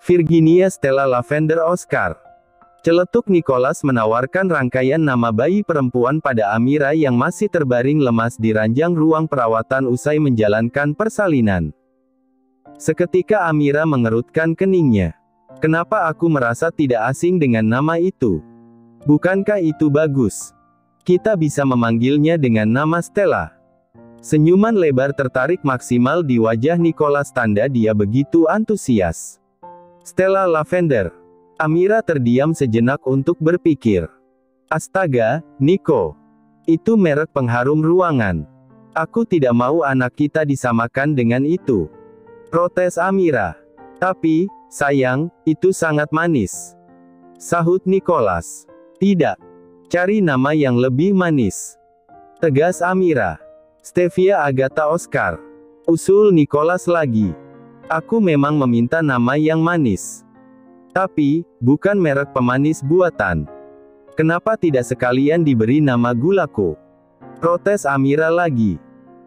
Virginia Stella Lavender Oscar. Celetuk Nicholas menawarkan rangkaian nama bayi perempuan pada Amira yang masih terbaring lemas di ranjang ruang perawatan usai menjalankan persalinan. Seketika Amira mengerutkan keningnya. Kenapa aku merasa tidak asing dengan nama itu? Bukankah itu bagus? Kita bisa memanggilnya dengan nama Stella. Senyuman lebar tertarik maksimal di wajah Nicholas tanda dia begitu antusias. Stella Lavender. Amira terdiam sejenak untuk berpikir. Astaga, Nico. Itu merek pengharum ruangan. Aku tidak mau anak kita disamakan dengan itu. Protes Amira. Tapi, sayang, itu sangat manis. Sahut Nicholas. Tidak. Cari nama yang lebih manis. Tegas Amira. Stevia Agatha Oscar. Usul Nicholas lagi. Aku memang meminta nama yang manis. Tapi, bukan merek pemanis buatan. Kenapa tidak sekalian diberi nama Gulako? Protes Amira lagi.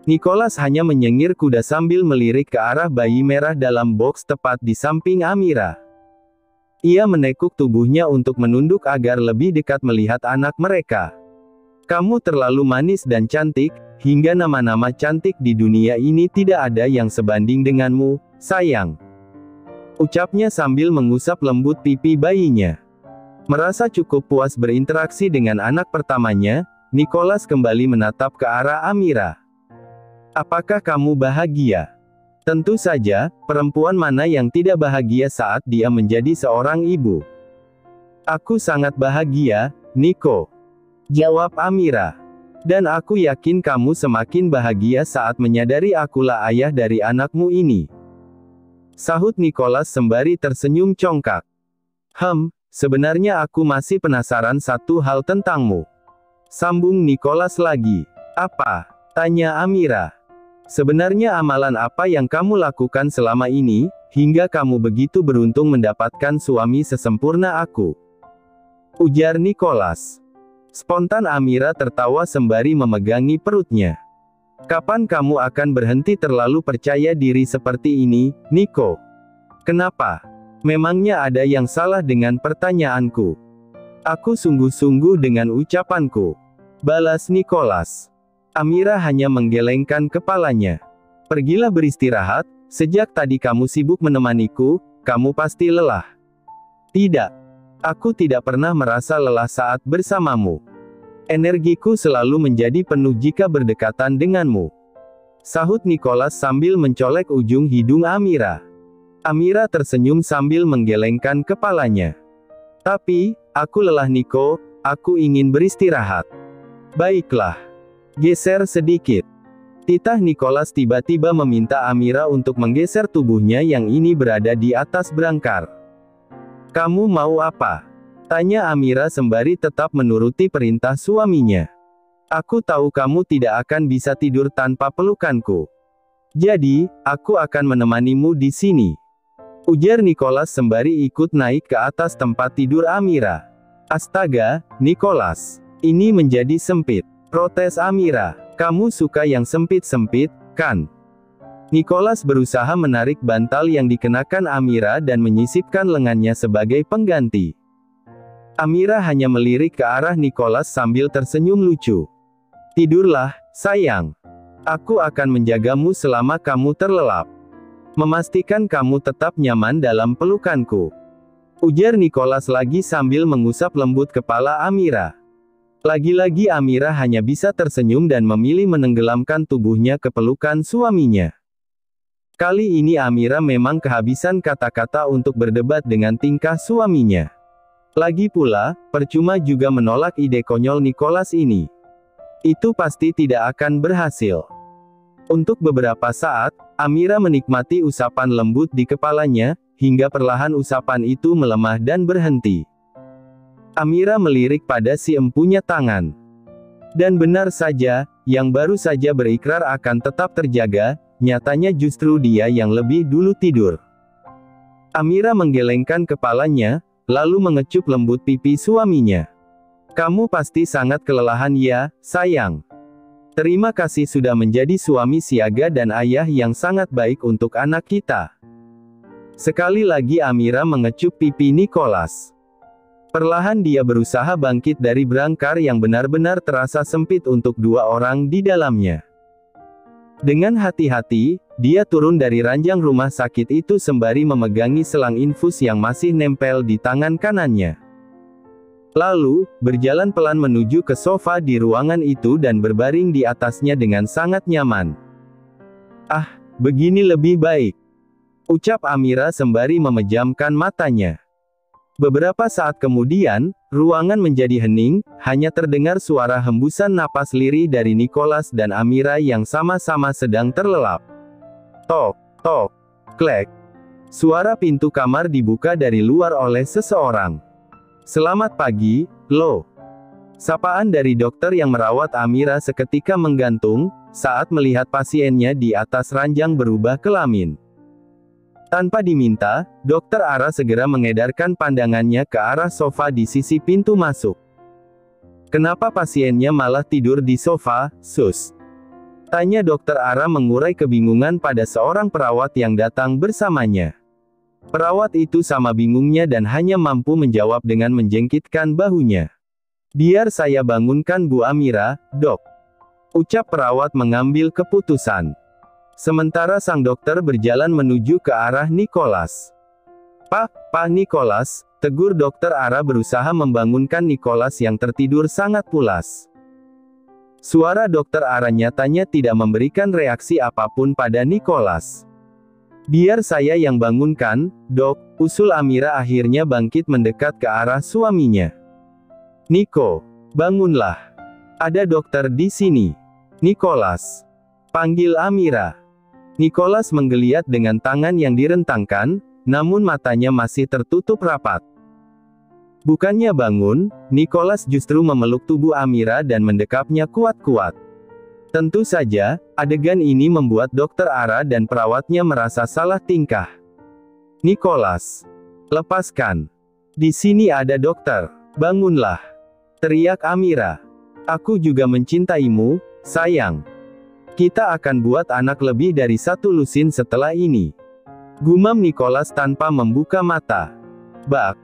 Nicholas hanya menyengir kuda sambil melirik ke arah bayi merah dalam boks tepat di samping Amira. Ia menekuk tubuhnya untuk menunduk agar lebih dekat melihat anak mereka. Kamu terlalu manis dan cantik, hingga nama-nama cantik di dunia ini tidak ada yang sebanding denganmu, sayang. Ucapnya sambil mengusap lembut pipi bayinya. Merasa cukup puas berinteraksi dengan anak pertamanya, Nicholas kembali menatap ke arah Amira. Apakah kamu bahagia? Tentu saja, perempuan mana yang tidak bahagia saat dia menjadi seorang ibu? Aku sangat bahagia, Nico. Jawab Amira. Dan aku yakin kamu semakin bahagia saat menyadari akulah ayah dari anakmu ini. Sahut Nicholas sembari tersenyum congkak. Sebenarnya aku masih penasaran satu hal tentangmu. Sambung Nicholas lagi. Apa? Tanya Amira. Sebenarnya amalan apa yang kamu lakukan selama ini, hingga kamu begitu beruntung mendapatkan suami sesempurna aku? Ujar Nicholas. Spontan Amira tertawa sembari memegangi perutnya. Kapan kamu akan berhenti terlalu percaya diri seperti ini, Nico? Kenapa? Memangnya ada yang salah dengan pertanyaanku? Aku sungguh-sungguh dengan ucapanku. Balas Nicholas. Amira hanya menggelengkan kepalanya. Pergilah beristirahat, sejak tadi kamu sibuk menemaniku, kamu pasti lelah. Tidak. Aku tidak pernah merasa lelah saat bersamamu. Energiku selalu menjadi penuh jika berdekatan denganmu. Sahut Nicholas sambil mencolek ujung hidung Amira. Amira tersenyum sambil menggelengkan kepalanya. Tapi, aku lelah Nico, aku ingin beristirahat. Baiklah. Geser sedikit. Titah Nicholas tiba-tiba meminta Amira untuk menggeser tubuhnya yang ini berada di atas berangkar. Kamu mau apa? Tanya Amira sembari tetap menuruti perintah suaminya. Aku tahu kamu tidak akan bisa tidur tanpa pelukanku. Jadi, aku akan menemanimu di sini. Ujar Nicholas sembari ikut naik ke atas tempat tidur Amira. Astaga, Nicholas. Ini menjadi sempit. Protes Amira. Kamu suka yang sempit-sempit, kan? Nicholas berusaha menarik bantal yang dikenakan Amira dan menyisipkan lengannya sebagai pengganti. Amira hanya melirik ke arah Nicholas sambil tersenyum lucu. Tidurlah, sayang. Aku akan menjagamu selama kamu terlelap. Memastikan kamu tetap nyaman dalam pelukanku. Ujar Nicholas lagi sambil mengusap lembut kepala Amira. Lagi-lagi Amira hanya bisa tersenyum dan memilih menenggelamkan tubuhnya ke pelukan suaminya. Kali ini Amira memang kehabisan kata-kata untuk berdebat dengan tingkah suaminya. Lagi pula, percuma juga menolak ide konyol Nicholas ini. Itu pasti tidak akan berhasil. Untuk beberapa saat, Amira menikmati usapan lembut di kepalanya, hingga perlahan usapan itu melemah dan berhenti. Amira melirik pada si empunya tangan. Dan benar saja, yang baru saja berikrar akan tetap terjaga, nyatanya justru dia yang lebih dulu tidur. Amira menggelengkan kepalanya, lalu mengecup lembut pipi suaminya. Kamu pasti sangat kelelahan ya, sayang. Terima kasih sudah menjadi suami siaga dan ayah yang sangat baik untuk anak kita. Sekali lagi Amira mengecup pipi Nicholas. Perlahan dia berusaha bangkit dari brangkar yang benar-benar terasa sempit untuk dua orang di dalamnya. Dengan hati-hati, dia turun dari ranjang rumah sakit itu sembari memegangi selang infus yang masih nempel di tangan kanannya. Lalu, berjalan pelan menuju ke sofa di ruangan itu dan berbaring di atasnya dengan sangat nyaman. "Ah, begini lebih baik," ucap Amira sembari memejamkan matanya. Beberapa saat kemudian, ruangan menjadi hening, hanya terdengar suara hembusan napas lirih dari Nicholas dan Amira yang sama-sama sedang terlelap. Tok, tok, klek. Suara pintu kamar dibuka dari luar oleh seseorang. "Selamat pagi, Lo." Sapaan dari dokter yang merawat Amira seketika menggantung, saat melihat pasiennya di atas ranjang berubah kelamin. Tanpa diminta, Dokter Ara segera mengedarkan pandangannya ke arah sofa di sisi pintu masuk. "Kenapa pasiennya malah tidur di sofa, Sus?" tanya Dokter Ara mengurai kebingungan pada seorang perawat yang datang bersamanya. Perawat itu sama bingungnya dan hanya mampu menjawab dengan menjengkitkan bahunya. "Biar saya bangunkan Bu Amira, Dok," ucap perawat mengambil keputusan. Sementara sang dokter berjalan menuju ke arah Nicholas. Pak Nicholas," tegur Dokter Ara berusaha membangunkan Nicholas yang tertidur sangat pulas. Suara Dokter Ara nyatanya tidak memberikan reaksi apapun pada Nicholas. "Biar saya yang bangunkan, Dok," usul Amira akhirnya bangkit mendekat ke arah suaminya. "Niko, bangunlah. Ada dokter di sini. Nicholas," panggil Amira. Nicholas menggeliat dengan tangan yang direntangkan, namun matanya masih tertutup rapat. Bukannya bangun, Nicholas justru memeluk tubuh Amira dan mendekapnya kuat-kuat. Tentu saja, adegan ini membuat Dokter Ara dan perawatnya merasa salah tingkah. "Nicholas, lepaskan. Di sini ada dokter. Bangunlah," teriak Amira. "Aku juga mencintaimu, sayang. Kita akan buat anak lebih dari satu lusin setelah ini," gumam Nicholas tanpa membuka mata. Bak.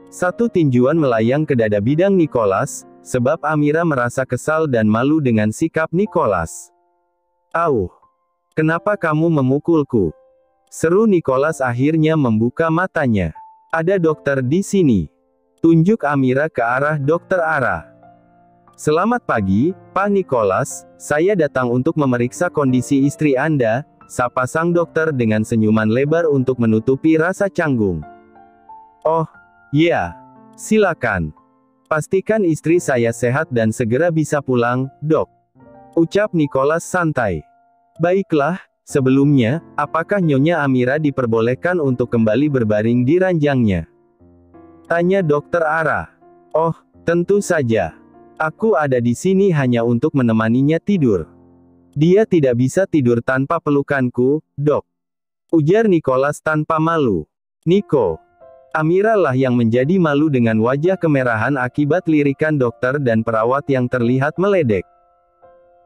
Satu tinjuan melayang ke dada bidang Nicholas, sebab Amira merasa kesal dan malu dengan sikap Nicholas. "Auh, kenapa kamu memukulku?" seru Nicholas akhirnya membuka matanya. "Ada dokter di sini," tunjuk Amira ke arah Dokter Ara. "Selamat pagi, Pak Nicholas, saya datang untuk memeriksa kondisi istri Anda," sapa sang dokter dengan senyuman lebar untuk menutupi rasa canggung. "Oh, ya, silakan. Pastikan istri saya sehat dan segera bisa pulang, Dok," ucap Nicholas santai. "Baiklah, sebelumnya, apakah Nyonya Amira diperbolehkan untuk kembali berbaring di ranjangnya?" tanya Dokter Ara. "Oh, tentu saja. Aku ada di sini hanya untuk menemaninya tidur. Dia tidak bisa tidur tanpa pelukanku, Dok," ujar Nicholas tanpa malu. "Niko." Amira lah yang menjadi malu dengan wajah kemerahan akibat lirikan dokter dan perawat yang terlihat meledek.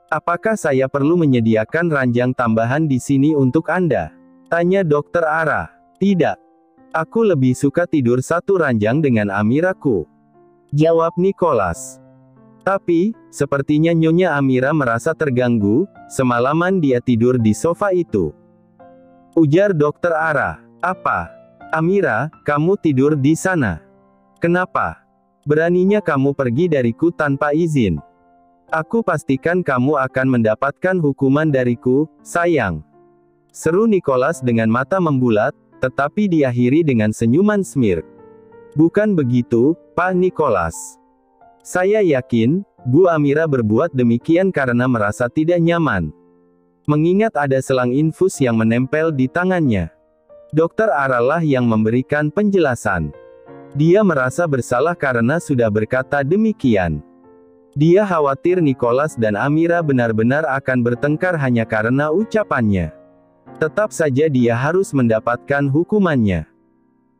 "Apakah saya perlu menyediakan ranjang tambahan di sini untuk Anda?" tanya Dokter Ara. "Tidak. Aku lebih suka tidur satu ranjang dengan Amiraku," jawab Nicholas. "Tapi, sepertinya Nyonya Amira merasa terganggu, semalaman dia tidur di sofa itu," ujar Dokter Ara. "Apa? Amira, kamu tidur di sana? Kenapa? Beraninya kamu pergi dariku tanpa izin? Aku pastikan kamu akan mendapatkan hukuman dariku, sayang," seru Nicholas dengan mata membulat, tetapi diakhiri dengan senyuman smirk. "Bukan begitu, Pak Nicholas. Saya yakin, Bu Amira berbuat demikian karena merasa tidak nyaman. Mengingat ada selang infus yang menempel di tangannya." Dokter Ara lah yang memberikan penjelasan. Dia merasa bersalah karena sudah berkata demikian. Dia khawatir Nicholas dan Amira benar-benar akan bertengkar hanya karena ucapannya. Tetap saja dia harus mendapatkan hukumannya.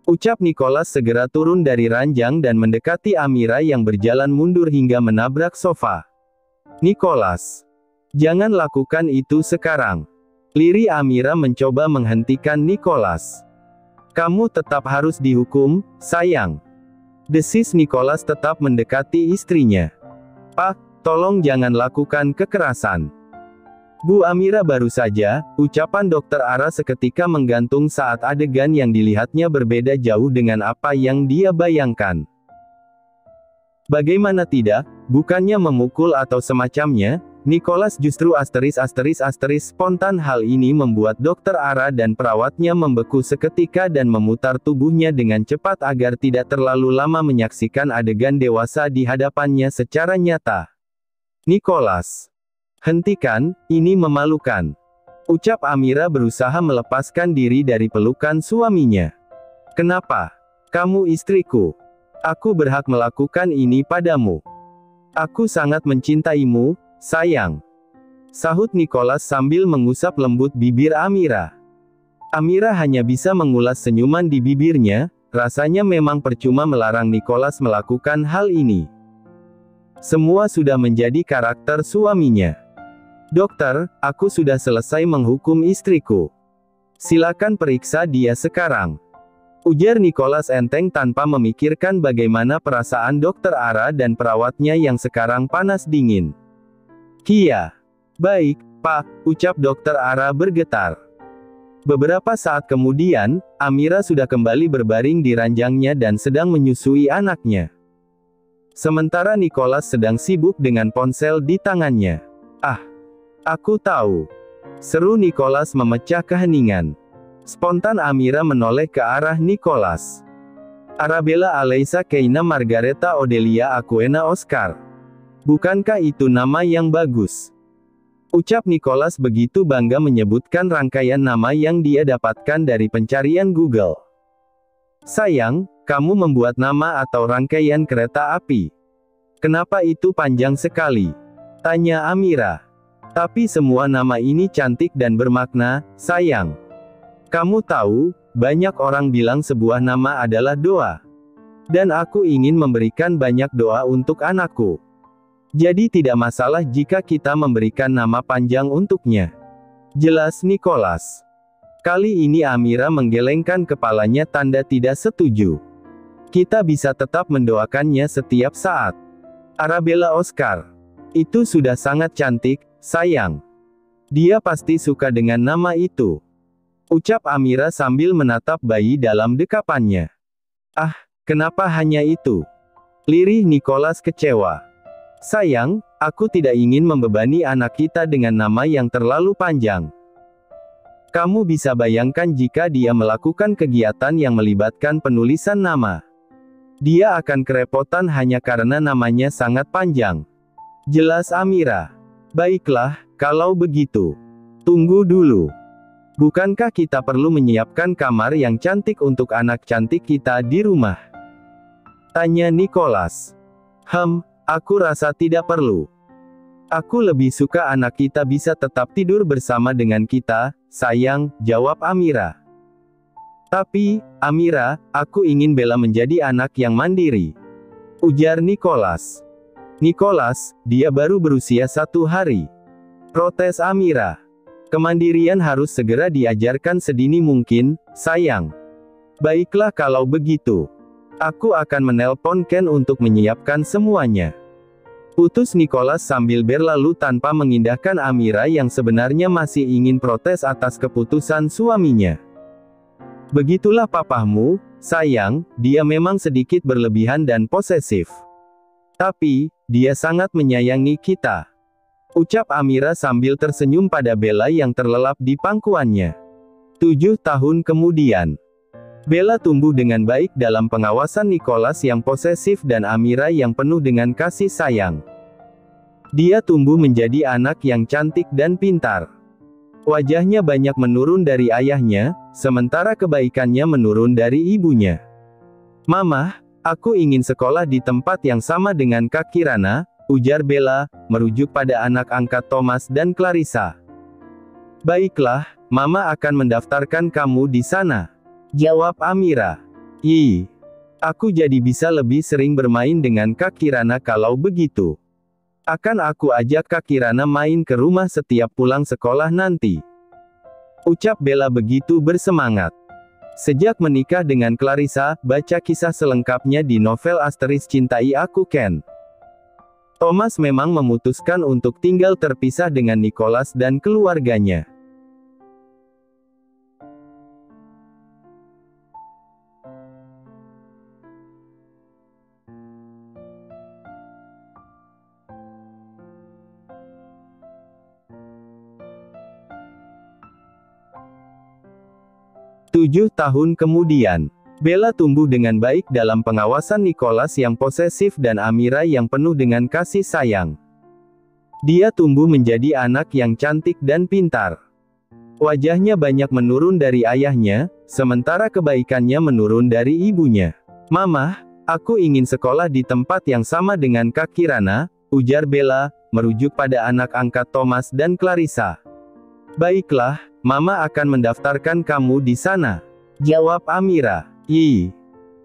Ucap Nicholas segera turun dari ranjang dan mendekati Amira yang berjalan mundur hingga menabrak sofa. "Nicholas, jangan lakukan itu sekarang." Lirih Amira mencoba menghentikan Nicholas. Kamu tetap harus dihukum, sayang. Desis Nicholas tetap mendekati istrinya. Pak, tolong jangan lakukan kekerasan. Bu Amira baru saja, ucapan Dokter Ara seketika menggantung saat adegan yang dilihatnya berbeda jauh dengan apa yang dia bayangkan. Bagaimana tidak, bukannya memukul atau semacamnya, Nicholas justru spontan. Hal ini membuat Dokter Ara dan perawatnya membeku seketika dan memutar tubuhnya dengan cepat agar tidak terlalu lama menyaksikan adegan dewasa di hadapannya secara nyata. Nicholas, hentikan, ini memalukan. Ucap Amira berusaha melepaskan diri dari pelukan suaminya. Kenapa? Kamu istriku. Aku berhak melakukan ini padamu. Aku sangat mencintaimu, sayang. Sahut Nicholas sambil mengusap lembut bibir Amira. Amira hanya bisa mengulas senyuman di bibirnya, rasanya memang percuma melarang Nicholas melakukan hal ini. Semua sudah menjadi karakter suaminya. Dokter, aku sudah selesai menghukum istriku. Silakan periksa dia sekarang. Ujar Nicholas enteng tanpa memikirkan bagaimana perasaan Dokter Ara dan perawatnya yang sekarang panas dingin. Kia. Baik, Pak, ucap Dokter Ara bergetar. Beberapa saat kemudian, Amira sudah kembali berbaring di ranjangnya dan sedang menyusui anaknya. Sementara Nicholas sedang sibuk dengan ponsel di tangannya. Ah, aku tahu. Seru Nicholas memecah keheningan. Spontan Amira menoleh ke arah Nicholas. Arabella Aleisa Keina Margareta Odelia Aquena Oscar. Bukankah itu nama yang bagus? Ucap Nicholas begitu bangga menyebutkan rangkaian nama yang dia dapatkan dari pencarian Google. Sayang, kamu membuat nama atau rangkaian kereta api. Kenapa itu panjang sekali? Tanya Amira. Tapi semua nama ini cantik dan bermakna, sayang. Kamu tahu, banyak orang bilang sebuah nama adalah doa. Dan aku ingin memberikan banyak doa untuk anakku. Jadi tidak masalah jika kita memberikan nama panjang untuknya. Jelas Nicholas. Kali ini Amira menggelengkan kepalanya tanda tidak setuju. Kita bisa tetap mendoakannya setiap saat. Arabella Oscar. Itu sudah sangat cantik, sayang. Dia pasti suka dengan nama itu. Ucap Amira sambil menatap bayi dalam dekapannya. Ah, kenapa hanya itu? Lirih Nicholas kecewa. Sayang, aku tidak ingin membebani anak kita dengan nama yang terlalu panjang. Kamu bisa bayangkan jika dia melakukan kegiatan yang melibatkan penulisan nama. Dia akan kerepotan hanya karena namanya sangat panjang. Jelas Amira. Baiklah, kalau begitu. Tunggu dulu. Bukankah kita perlu menyiapkan kamar yang cantik untuk anak cantik kita di rumah? Tanya Nicholas. Aku rasa tidak perlu. Aku lebih suka anak kita bisa tetap tidur bersama dengan kita, sayang, jawab Amira. Tapi, Amira, aku ingin Bella menjadi anak yang mandiri. Ujar Nicholas. Nicholas, dia baru berusia 1 hari. Protes Amira. Kemandirian harus segera diajarkan sedini mungkin, sayang. Baiklah kalau begitu. Aku akan menelpon Ken untuk menyiapkan semuanya. Putus Nicholas sambil berlalu tanpa mengindahkan Amira yang sebenarnya masih ingin protes atas keputusan suaminya. Begitulah papahmu, sayang, dia memang sedikit berlebihan dan posesif. Tapi, dia sangat menyayangi kita. Ucap Amira sambil tersenyum pada Bella yang terlelap di pangkuannya. 7 tahun kemudian. Bella tumbuh dengan baik dalam pengawasan Nicholas yang posesif dan Amira yang penuh dengan kasih sayang. Dia tumbuh menjadi anak yang cantik dan pintar. Wajahnya banyak menurun dari ayahnya, sementara kebaikannya menurun dari ibunya. Mama, aku ingin sekolah di tempat yang sama dengan Kak Kirana, ujar Bella, merujuk pada anak angkat Thomas dan Clarissa. Baiklah, Mama akan mendaftarkan kamu di sana. Jawab Amira. Aku jadi bisa lebih sering bermain dengan Kak Kirana kalau begitu. Akan aku ajak Kak Kirana main ke rumah setiap pulang sekolah nanti. Ucap Bella begitu bersemangat. Sejak menikah dengan Clarissa, baca kisah selengkapnya di novel Asteris Cintai Aku Ken. Thomas memang memutuskan untuk tinggal terpisah dengan Nicholas dan keluarganya. Tujuh tahun kemudian, Bella tumbuh dengan baik dalam pengawasan Nicholas yang posesif dan Amira yang penuh dengan kasih sayang. Dia tumbuh menjadi anak yang cantik dan pintar. Wajahnya banyak menurun dari ayahnya, sementara kebaikannya menurun dari ibunya. "Mama, aku ingin sekolah di tempat yang sama dengan Kak Kirana," ujar Bella, merujuk pada anak angkat Thomas dan Clarissa. "Baiklah, Mama akan mendaftarkan kamu di sana," jawab Amira.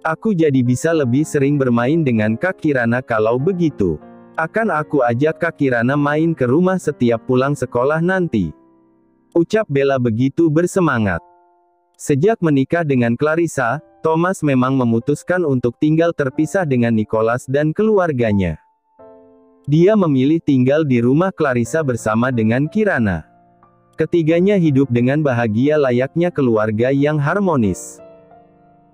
Aku jadi bisa lebih sering bermain dengan Kak Kirana kalau begitu. Akan aku ajak Kak Kirana main ke rumah setiap pulang sekolah nanti," ucap Bella begitu bersemangat. Sejak menikah dengan Clarissa, Thomas memang memutuskan untuk tinggal terpisah dengan Nicholas dan keluarganya. Dia memilih tinggal di rumah Clarissa bersama dengan Kirana. Ketiganya hidup dengan bahagia layaknya keluarga yang harmonis.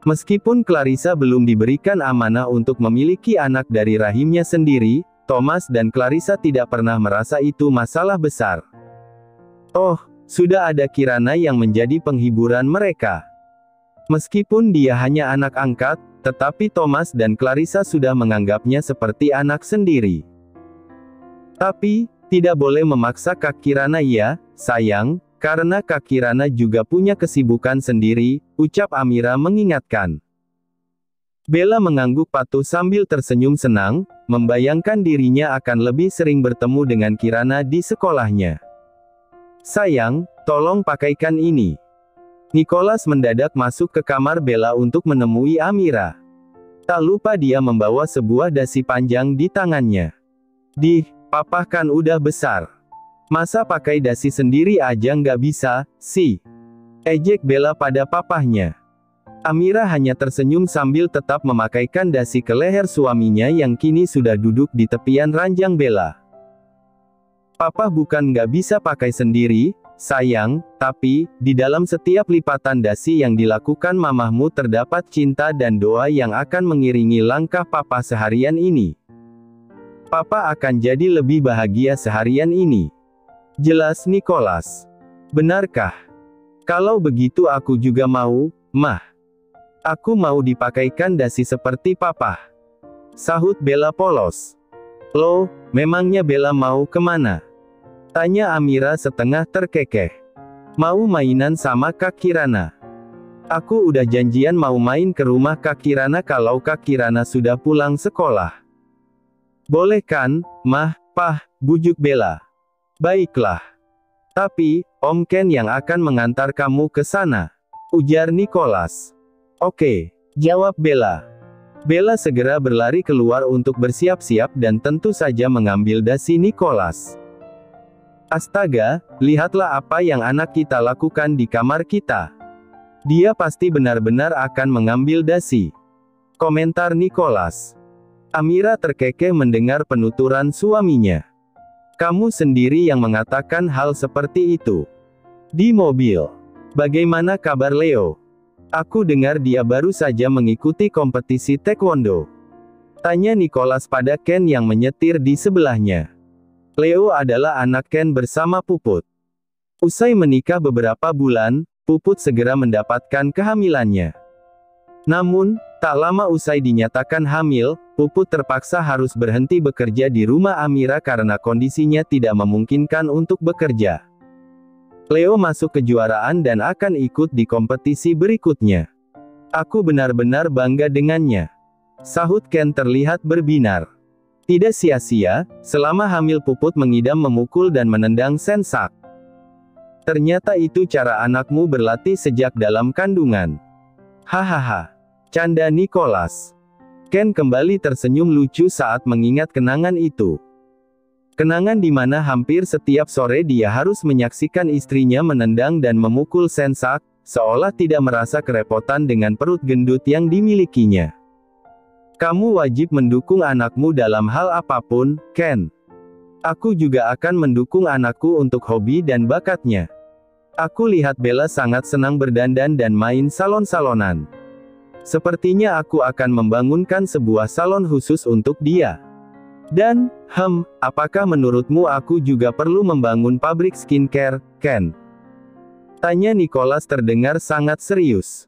Meskipun Clarissa belum diberikan amanah untuk memiliki anak dari rahimnya sendiri, Thomas dan Clarissa tidak pernah merasa itu masalah besar. Oh, sudah ada Kirana yang menjadi penghiburan mereka. Meskipun dia hanya anak angkat, tetapi Thomas dan Clarissa sudah menganggapnya seperti anak sendiri. Tapi, tidak boleh memaksa Kak Kirana ya, sayang, karena Kak Kirana juga punya kesibukan sendiri, ucap Amira mengingatkan. Bella mengangguk patuh sambil tersenyum senang, membayangkan dirinya akan lebih sering bertemu dengan Kirana di sekolahnya. "Sayang, tolong pakaikan ini." Nicholas mendadak masuk ke kamar Bella untuk menemui Amira. Tak lupa dia membawa sebuah dasi panjang di tangannya. Papa kan udah besar. Masa pakai dasi sendiri aja nggak bisa, sih? Ejek Bella pada papahnya. Amira hanya tersenyum sambil tetap memakaikan dasi ke leher suaminya yang kini sudah duduk di tepian ranjang Bella. "Papa bukan nggak bisa pakai sendiri, sayang, tapi, di dalam setiap lipatan dasi yang dilakukan mamahmu terdapat cinta dan doa yang akan mengiringi langkah papa seharian ini. Papa akan jadi lebih bahagia seharian ini," jelas Nicholas. "Benarkah? Kalau begitu aku juga mau, Mah. Aku mau dipakaikan dasi seperti papa," sahut Bella polos. "Loh, memangnya Bella mau kemana?" tanya Amira setengah terkekeh. "Mau mainan sama Kak Kirana. Aku udah janjian mau main ke rumah Kak Kirana kalau Kak Kirana sudah pulang sekolah." "Boleh kan, Mah, Pah," bujuk Bella. "Baiklah. Tapi, Om Ken yang akan mengantar kamu ke sana," ujar Nicholas. "Oke," jawab Bella. Bella segera berlari keluar untuk bersiap-siap dan tentu saja mengambil dasi Nicholas. "Astaga, lihatlah apa yang anak kita lakukan di kamar kita. Dia pasti benar-benar akan mengambil dasi," komentar Nicholas. Amira terkekeh mendengar penuturan suaminya. "Kamu sendiri yang mengatakan hal seperti itu. Di mobil. Bagaimana kabar Leo? Aku dengar dia baru saja mengikuti kompetisi taekwondo," tanya Nicholas pada Ken yang menyetir di sebelahnya. Leo adalah anak Ken bersama Puput. Usai menikah beberapa bulan, Puput segera mendapatkan kehamilannya. Namun, tak lama usai dinyatakan hamil, Puput terpaksa harus berhenti bekerja di rumah Amira karena kondisinya tidak memungkinkan untuk bekerja. Leo masuk kejuaraan dan akan ikut di kompetisi berikutnya. "Aku benar-benar bangga dengannya," sahut Ken terlihat berbinar. Tidak sia-sia, selama hamil Puput mengidam memukul dan menendang Sensak. "Ternyata itu cara anakmu berlatih sejak dalam kandungan." "Hahaha," canda Nicholas. Ken kembali tersenyum lucu saat mengingat kenangan itu. Kenangan di mana hampir setiap sore dia harus menyaksikan istrinya menendang dan memukul Sensak, seolah tidak merasa kerepotan dengan perut gendut yang dimilikinya. Kamu wajib mendukung anakmu dalam hal apapun, Ken. Aku juga akan mendukung anakku untuk hobi dan bakatnya. Aku lihat Bella sangat senang berdandan dan main salon-salonan. Sepertinya aku akan membangunkan sebuah salon khusus untuk dia. Dan, apakah menurutmu aku juga perlu membangun pabrik skincare, Ken? Tanya Nicholas terdengar sangat serius.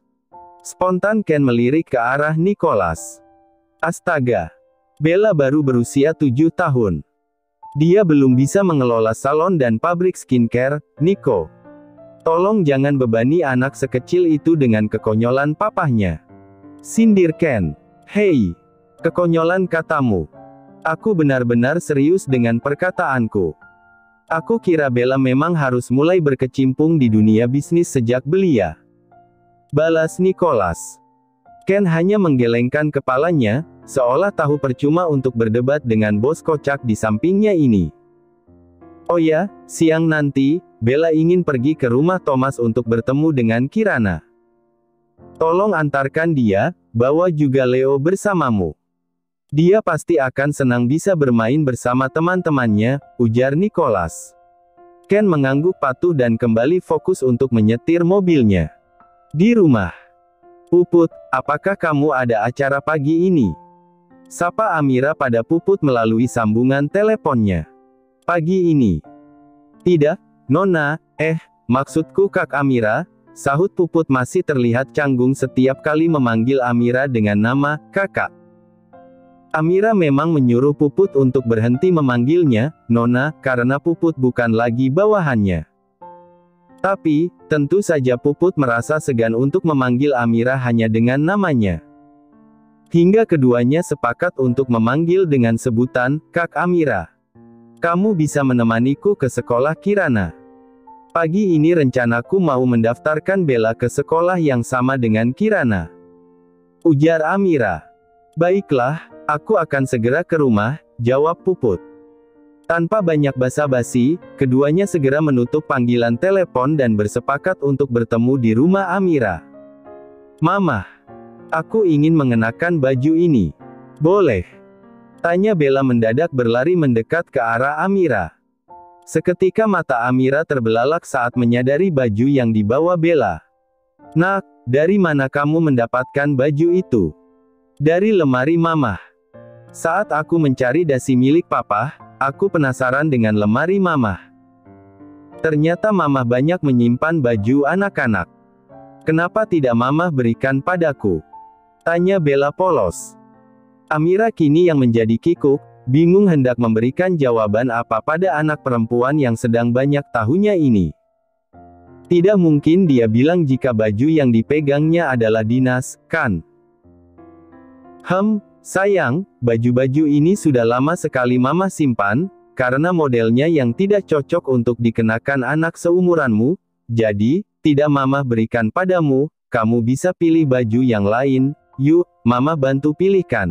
Spontan Ken melirik ke arah Nicholas. Astaga. Bella baru berusia 7 tahun. Dia belum bisa mengelola salon dan pabrik skincare, Nico. Tolong jangan bebani anak sekecil itu dengan kekonyolan papahnya. Sindir Ken. Hei. Kekonyolan katamu. Aku benar-benar serius dengan perkataanku. Aku kira Bella memang harus mulai berkecimpung di dunia bisnis sejak belia. Balas Nicholas. Ken hanya menggelengkan kepalanya, seolah tahu percuma untuk berdebat dengan bos kocak di sampingnya ini. Oh ya, siang nanti, Bella ingin pergi ke rumah Thomas untuk bertemu dengan Kirana. Tolong antarkan dia, bawa juga Leo bersamamu. Dia pasti akan senang bisa bermain bersama teman-temannya, ujar Nicholas. Ken mengangguk patuh dan kembali fokus untuk menyetir mobilnya. Di rumah. Puput, apakah kamu ada acara pagi ini? Sapa Amira pada Puput melalui sambungan teleponnya. Pagi ini. Tidak, Nona, maksudku Kak Amira, sahut Puput masih terlihat canggung setiap kali memanggil Amira dengan nama, kakak. Amira memang menyuruh Puput untuk berhenti memanggilnya, Nona, karena Puput bukan lagi bawahannya. Tapi, tentu saja Puput merasa segan untuk memanggil Amira hanya dengan namanya. Hingga keduanya sepakat untuk memanggil dengan sebutan, Kak Amira. Kamu bisa menemaniku ke sekolah Kirana. Pagi ini rencanaku mau mendaftarkan Bella ke sekolah yang sama dengan Kirana. Ujar Amira. Baiklah, aku akan segera ke rumah, jawab Puput. Tanpa banyak basa-basi, keduanya segera menutup panggilan telepon dan bersepakat untuk bertemu di rumah Amira. Mama, aku ingin mengenakan baju ini. Boleh? Tanya Bella mendadak berlari mendekat ke arah Amira. Seketika mata Amira terbelalak saat menyadari baju yang dibawa Bella. Nak, dari mana kamu mendapatkan baju itu? Dari lemari Mama. Saat aku mencari dasi milik Papa, aku penasaran dengan lemari Mama. Ternyata Mama banyak menyimpan baju anak-anak. Kenapa tidak Mama berikan padaku? Tanya Bella polos. Amira kini yang menjadi kikuk, bingung hendak memberikan jawaban apa pada anak perempuan yang sedang banyak tahunya ini. Tidak mungkin dia bilang jika baju yang dipegangnya adalah dinas, kan? Sayang, baju-baju ini sudah lama sekali Mama simpan, karena modelnya yang tidak cocok untuk dikenakan anak seumuranmu, jadi, tidak Mama berikan padamu, kamu bisa pilih baju yang lain, yuk, Mama bantu pilihkan.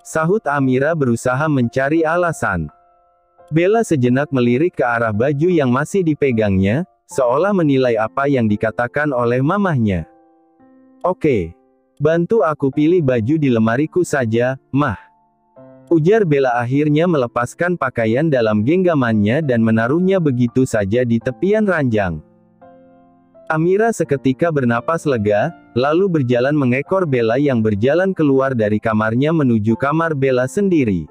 Sahut Amira berusaha mencari alasan. Bella sejenak melirik ke arah baju yang masih dipegangnya, seolah menilai apa yang dikatakan oleh mamahnya. Oke. Bantu aku pilih baju di lemariku saja, Mah. Ujar Bella akhirnya melepaskan pakaian dalam genggamannya dan menaruhnya begitu saja di tepian ranjang. Amira seketika bernapas lega, lalu berjalan mengekor Bella yang berjalan keluar dari kamarnya menuju kamar Bella sendiri.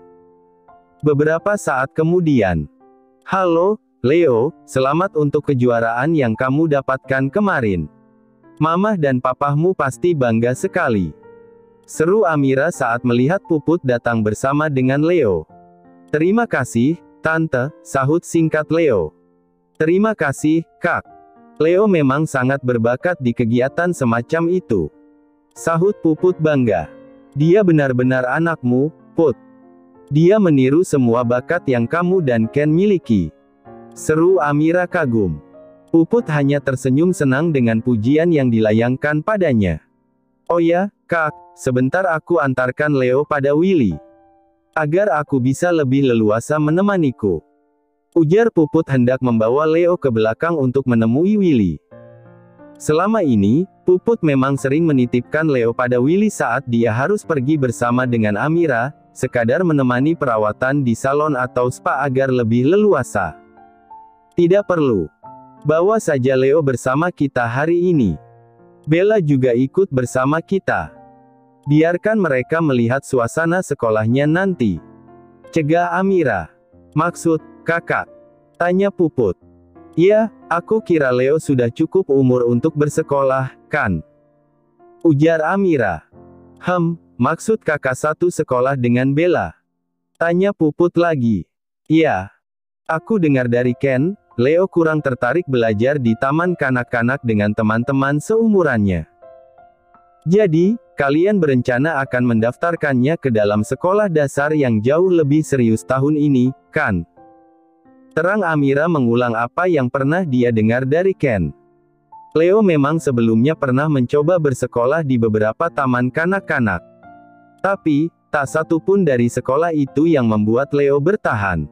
Beberapa saat kemudian. Halo, Leo, selamat untuk kejuaraan yang kamu dapatkan kemarin. Mama dan papahmu pasti bangga sekali. Seru Amira saat melihat Puput datang bersama dengan Leo. Terima kasih, Tante, sahut singkat Leo. Terima kasih, Kak. Leo memang sangat berbakat di kegiatan semacam itu. Sahut Puput bangga. Dia benar-benar anakmu, Put. Dia meniru semua bakat yang kamu dan Ken miliki. Seru Amira kagum. Puput hanya tersenyum senang dengan pujian yang dilayangkan padanya. Oh ya, Kak, sebentar aku antarkan Leo pada Willy. Agar aku bisa lebih leluasa menemaniku. Ujar Puput hendak membawa Leo ke belakang untuk menemui Willy. Selama ini, Puput memang sering menitipkan Leo pada Willy saat dia harus pergi bersama dengan Amira, sekadar menemani perawatan di salon atau spa agar lebih leluasa. Tidak perlu. Bawa saja Leo bersama kita hari ini. Bella juga ikut bersama kita. Biarkan mereka melihat suasana sekolahnya nanti. Cegah Amira. Maksud, kakak? Tanya Puput. Ya, aku kira Leo sudah cukup umur untuk bersekolah, kan? Ujar Amira. Maksud kakak satu sekolah dengan Bella? Tanya Puput lagi. Iya. Aku dengar dari Ken, Leo kurang tertarik belajar di taman kanak-kanak dengan teman-teman seumurannya. Jadi, kalian berencana akan mendaftarkannya ke dalam sekolah dasar yang jauh lebih serius tahun ini, kan? Terang Amira mengulang apa yang pernah dia dengar dari Ken. Leo memang sebelumnya pernah mencoba bersekolah di beberapa taman kanak-kanak. Tapi, tak satu pun dari sekolah itu yang membuat Leo bertahan.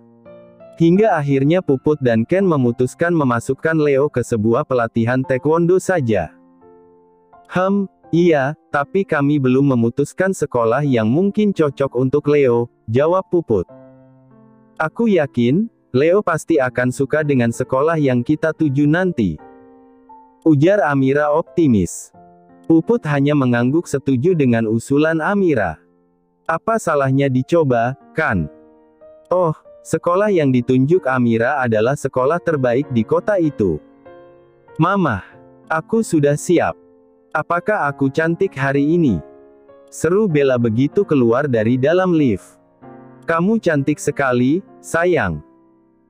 Hingga akhirnya Puput dan Ken memutuskan memasukkan Leo ke sebuah pelatihan taekwondo saja. Iya, tapi kami belum memutuskan sekolah yang mungkin cocok untuk Leo, jawab Puput. Aku yakin, Leo pasti akan suka dengan sekolah yang kita tuju nanti. Ujar Amira optimis. Puput hanya mengangguk setuju dengan usulan Amira. Apa salahnya dicoba, kan? Oh, sekolah yang ditunjuk Amira adalah sekolah terbaik di kota itu. Mama, aku sudah siap. Apakah aku cantik hari ini? Seru Bella begitu keluar dari dalam lift. Kamu cantik sekali, sayang.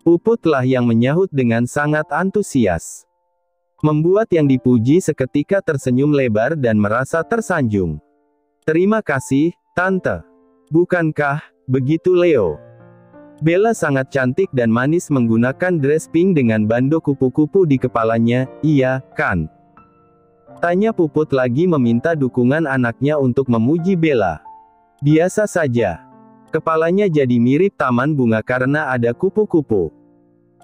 Puputlah yang menyahut dengan sangat antusias. Membuat yang dipuji seketika tersenyum lebar dan merasa tersanjung. Terima kasih, Tante. Bukankah begitu Leo? Bella sangat cantik dan manis menggunakan dress pink dengan bando kupu-kupu di kepalanya, iya, kan? Tanya Puput lagi meminta dukungan anaknya untuk memuji Bella. Biasa saja. Kepalanya jadi mirip taman bunga karena ada kupu-kupu.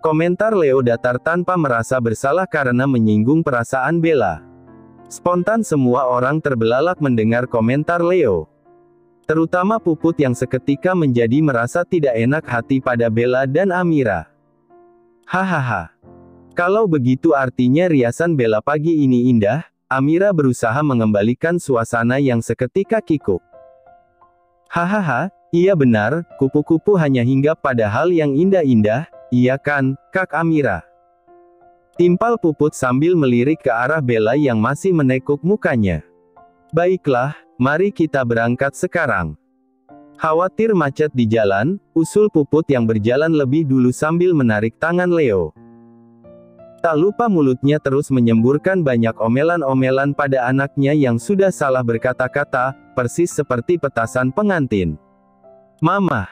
Komentar Leo datar tanpa merasa bersalah karena menyinggung perasaan Bella. Spontan semua orang terbelalak mendengar komentar Leo. Terutama Puput yang seketika menjadi merasa tidak enak hati pada Bella dan Amira. Hahaha. Kalau begitu artinya riasan Bella pagi ini indah, Amira berusaha mengembalikan suasana yang seketika kikuk. Hahaha, iya benar, kupu-kupu hanya hinggap pada hal yang indah-indah, iya kan, Kak Amira? Timpal Puput sambil melirik ke arah Bella yang masih menekuk mukanya. Baiklah, mari kita berangkat sekarang. Khawatir macet di jalan, usul Puput yang berjalan lebih dulu sambil menarik tangan Leo. Tak lupa mulutnya terus menyemburkan banyak omelan-omelan pada anaknya yang sudah salah berkata-kata, persis seperti petasan pengantin. Mama,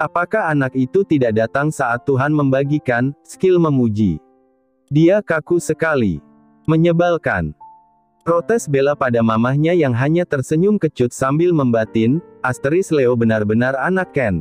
apakah anak itu tidak datang saat Tuhan membagikan skill memuji? Dia kaku sekali. Menyebalkan. Protes Bella pada mamahnya yang hanya tersenyum kecut sambil membatin, asteris Leo benar-benar anak Ken.